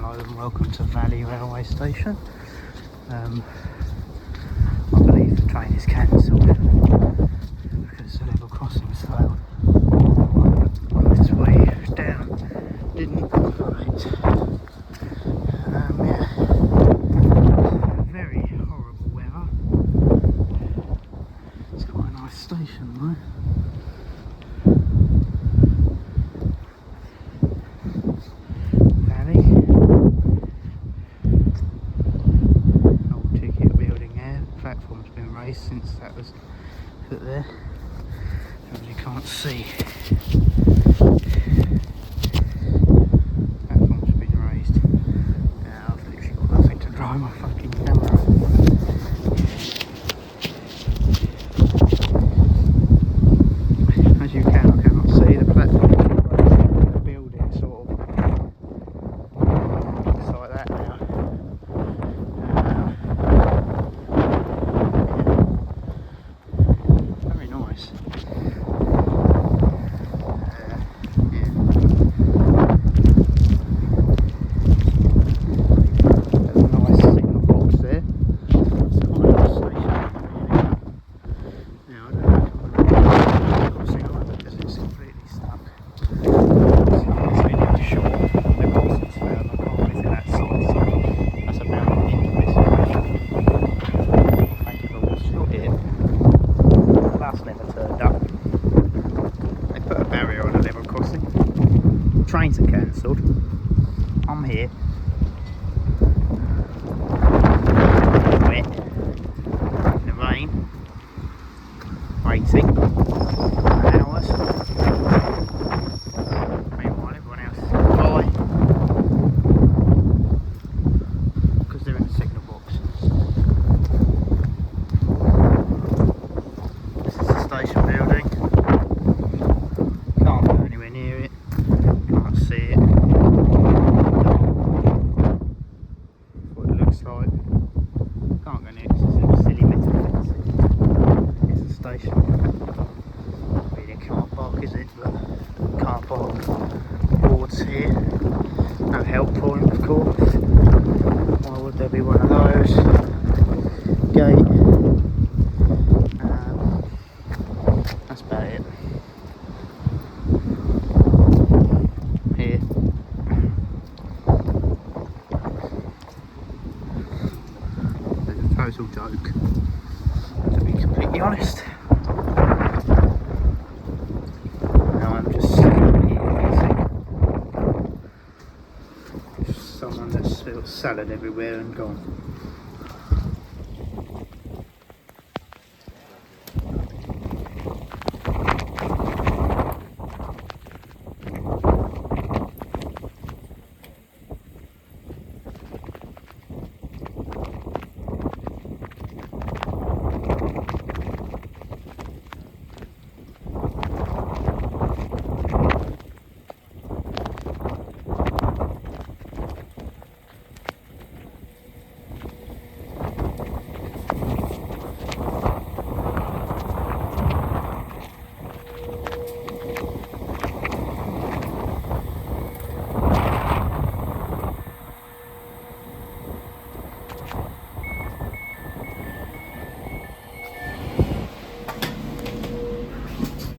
Hello and welcome to Valley Railway Station. I believe the train is cancelled because the level crossings failed on this way down. Didn't right. Yeah. Very horrible weather. It's quite a nice station though. Platform's been raised since that was put there. You really can't see. Platform's been raised. Now I've literally got nothing to dry my fucking camera. As you can, I cannot see the platform. The building sort of looks like that now. Trains are cancelled. I'm here. Wet. In the rain. Waiting. Hours. Meanwhile, everyone else is by. Because they're in the signal box. This is the station building. Can't go anywhere near it. Can't see it. What it looks like. Can't go near it because it's a silly metal fence. It's a station. Really a car park, is it? But car park boards here. No help point, of course. Why would there be one of those? Gate. That's about it. Total joke, to be completely honest. Now I'm just eating someone that spilled salad everywhere and gone.